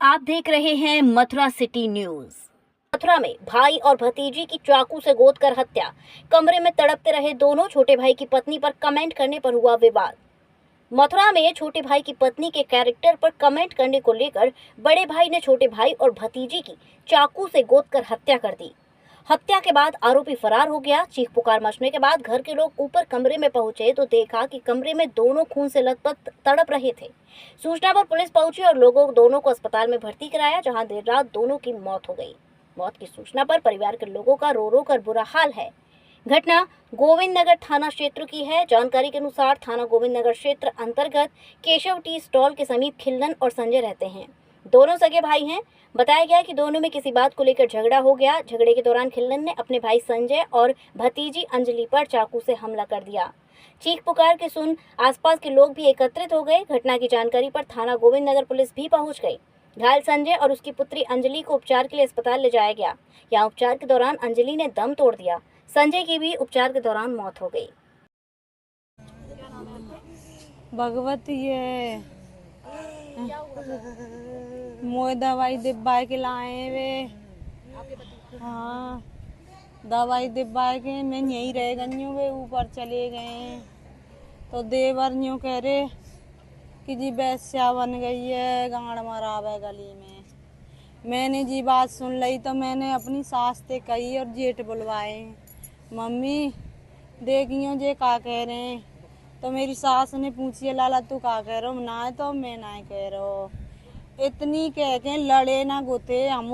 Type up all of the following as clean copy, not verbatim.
आप देख रहे हैं मथुरा सिटी न्यूज। मथुरा में भाई और भतीजी की चाकू से गोद कर हत्या। कमरे में तड़पते रहे दोनों छोटे भाई की पत्नी पर कमेंट करने पर हुआ विवाद। मथुरा में छोटे भाई की पत्नी के कैरेक्टर पर कमेंट करने को लेकर बड़े भाई ने छोटे भाई और भतीजी की चाकू से गोद कर हत्या कर दी। हत्या के बाद आरोपी फरार हो गया। चीख पुकार मचने के बाद घर के लोग ऊपर कमरे में पहुंचे तो देखा कि कमरे में दोनों खून से लथपथ तड़प रहे थे। सूचना पर पुलिस पहुंची और लोगों दोनों को अस्पताल में भर्ती कराया, जहां देर रात दोनों की मौत हो गई। मौत की सूचना पर परिवार के लोगों का रो रो कर बुरा हाल है। घटना गोविंद नगर थाना क्षेत्र की है। जानकारी के अनुसार थाना गोविंद नगर क्षेत्र अंतर्गत केशव टी स्टॉल के समीप खिल्लन और संजय रहते हैं। दोनों सगे भाई हैं। बताया गया कि दोनों में किसी बात को लेकर झगड़ा हो गया। झगड़े के दौरान खिल्लन ने अपने भाई संजय और भतीजी अंजलि पर चाकू से हमला कर दिया। चीख पुकार के सुन आसपास के लोग भी एकत्रित हो गए। घटना की जानकारी पर थाना गोविंद नगर पुलिस भी पहुंच गई। घायल संजय और उसकी पुत्री अंजलि को उपचार के लिए अस्पताल ले जाया गया। यहाँ उपचार के दौरान अंजलि ने दम तोड़ दिया। संजय की भी उपचार के दौरान मौत हो गई। भगवती है मोए दवाई डिब्बा के लाए वे। हाँ, दवाई डिब्बा के मैं यहीं रह गई हूँ। वे ऊपर चले गए तो देवर न्यू कह रहे कि जी वैश्या बन गई है, गांड मरावे गली में। मैंने जी बात सुन ली तो मैंने अपनी सास से कही और जेठ बुलवाए, मम्मी देखियो जे का कह रहे हैं। तो मेरी सास ने पूछी, लाला तू का कह रहे हो? ना तो मैं ना कह रहा। इतनी कह के लड़े ना गुते। हम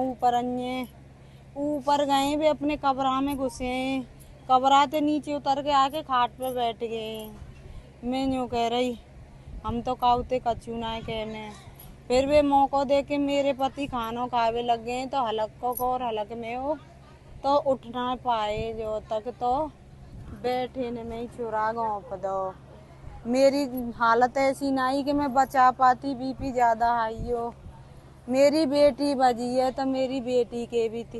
ऊपर गए वे अपने कमरा में घुसे। कमरा से नीचे उतर के आके खाट पे बैठ गए। मैं यूँ कह रही हम तो काउते कचू ना कहने। फिर वे मौका दे के मेरे पति खानों खावे लग गए तो हलक को और हलक में हो तो उठ ना पाए। जो तक तो बैठे ने में ही चुरा घोंप दो। मेरी हालत ऐसी नहीं कि मैं बचा पाती। बीपी ज्यादा हाई हो। मेरी बेटी बजी है तो मेरी बेटी के भी थी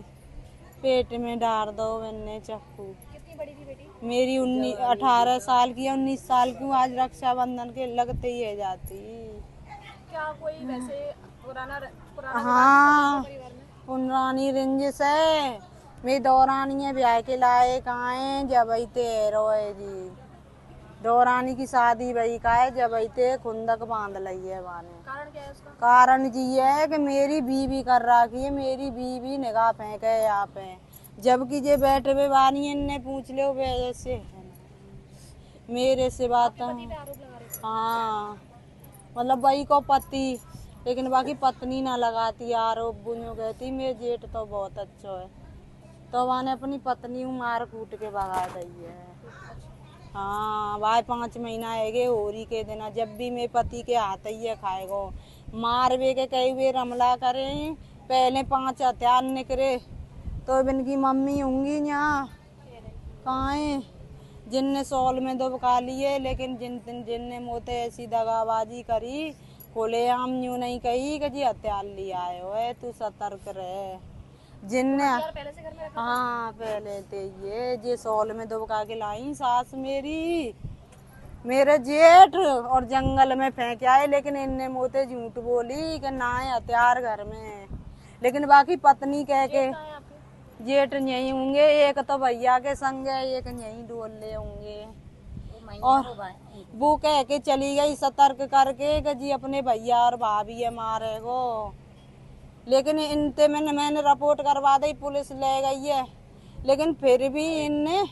पेट में डाल दो मैंने चाकू। कितनी बड़ी थी बेटी? मेरी 18 साल की है। 19 साल की आज रक्षाबंधन के लगते ही है जाती। क्या कोई वैसे पुराना हाँ, पुरानी रंजिश है। मेरी दौरानी है ब्याह के लाए कहाँ है जब रोए जी। दौरानी की शादी वही का है जब खुंदक बांध ली है माने। कारण क्या है उसका? कारण जी है कि मेरी बीवी कर रखी है। मेरी बीवी निगाह फेंके यहाँ पे, जबकि जे बैठे हुए बानी ने पूछ लो वैसे मेरे से बात। हाँ, मतलब वही को पति, लेकिन बाकी पत्नी ना लगाती आरोप। बुनियो कहती मेरे जेठ तो बहुत अच्छा है तो वहाँ अपनी पत्नी मार कूट के भगा दी है। हाँ, भाई 5 महीना है होरी के देना। जब भी मेरे पति के हाथ ही है खाएगो मार वे के कई वे रमला करे। पहले 5 हथियार निकले तो इनकी मम्मी होंगी यहाँ कहाँ है जिनने सौल में दबका लिए। लेकिन जिनने मोते ऐसी दगाबाजी करी खोले आम यूँ नहीं कही कि जी हथियार लिया है। तू सतर्क रहे। जिनने पहले से घर में हाँ पहले थे ये सौल में दबका के लाई सास मेरी मेरे जेठ और जंगल में फेंक आए। लेकिन इनने मोते झूठ बोली कि ना है हथियार घर में। लेकिन बाकी पत्नी कह के जेठ यही होंगे। एक तो भैया के संग है, एक यही डोल ले होंगे। और वो कह के चली गई सतर्क करके कि जी अपने भैया और भाभी है मारे गो। लेकिन इनते मैंने रिपोर्ट करवा दी, पुलिस ले गई है। लेकिन फिर भी इनने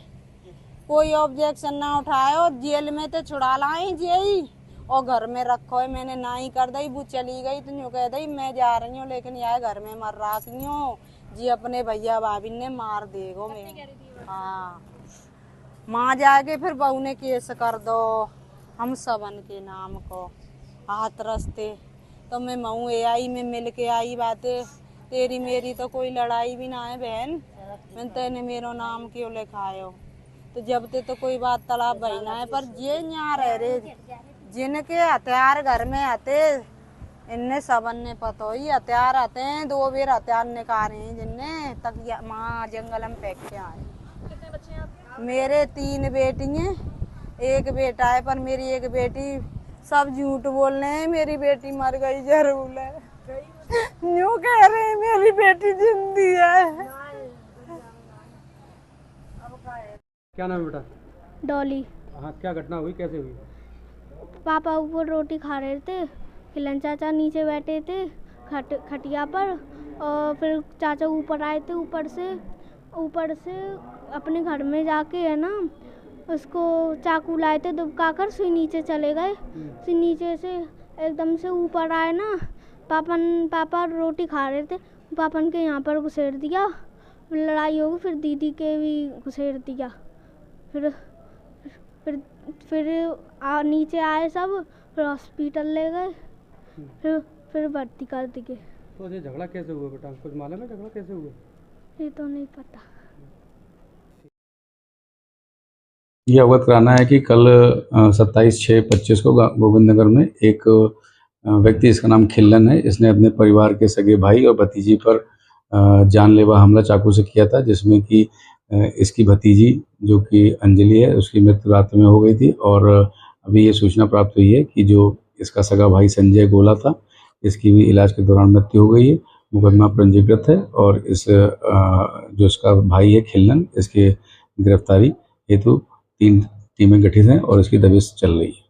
कोई ऑब्जेक्शन ना उठाया। जेल में तो छुड़ा लाई जी और घर में रखो है। मैंने ना ही कर दी। वो चली गई तो यूँ कह दी मैं जा रही हूँ लेकिन यार घर में मर रही हूँ जी अपने भैया भाभी ने मार देगो मैं। हाँ, माँ जाके फिर बहू ने केस कर दो हम सबन के नाम को हाथ रस्ते। तो मैं मऊ आई में मिल के आई बातें। तेरी मेरी तो कोई लड़ाई भी ना है बहन। मैंने तेने मेरो नाम क्यों लिखायो? तो जब ते तो कोई बात तालाब भाई ना है। पर ये यहाँ रह रहे जिनके हथियार घर में आते इनने सबन ने पतो ही हथियार आते हैं। 2 बेर हथियार निकाले हैं जिनने तक माँ जंगल में फेंक के आए। कितने बच्चे हैं आप? मेरे 3 बेटी हैं, 1 बेटा है। पर मेरी 1 बेटी सब झूठ बोल रहे हैं। मेरी बेटी मर गई जरूर है। यूं कह रहे हैं मेरी बेटी जिंदी है। क्या नाम है बेटा? डॉली। हाँ, क्या घटना हुई, कैसे हुई? पापा ऊपर रोटी खा रहे थे, खिलन चाचा नीचे बैठे थे खटिया पर, और फिर चाचा ऊपर आए थे, ऊपर से अपने घर में जाके है ना उसको चाकू लाए थे, दुबका कर फिर नीचे चले गए। फिर नीचे से एकदम से ऊपर आए ना, पापा रोटी खा रहे थे, पापन के यहाँ पर घुसेड़ दिया, लड़ाई हो गई, फिर दीदी के भी घुसेड़ दिया। फिर नीचे आए सब, फिर हॉस्पिटल ले गए, फिर भर्ती कर दिए। तो ये झगड़ा कैसे हुआ बेटा, कुछ मालूम है झगड़ा कैसे हुआ? ये तो नहीं पता। ये अवगत कराना है कि कल 27/6/25 को गोविंद नगर में एक व्यक्ति, इसका नाम खिल्लन है, इसने अपने परिवार के सगे भाई और भतीजी पर जानलेवा हमला चाकू से किया था, जिसमें कि इसकी भतीजी जो कि अंजलि है उसकी मृत्यु रात में हो गई थी। और अभी ये सूचना प्राप्त हुई है कि जो इसका सगा भाई संजय गोला था, इसकी भी इलाज के दौरान मृत्यु हो गई है। मुकदमा पंजीकृत है और इस जो इसका भाई है खिल्लन, इसके गिरफ्तारी हेतु 3 टीमें गठित हैं और इसकी दबिश चल रही है।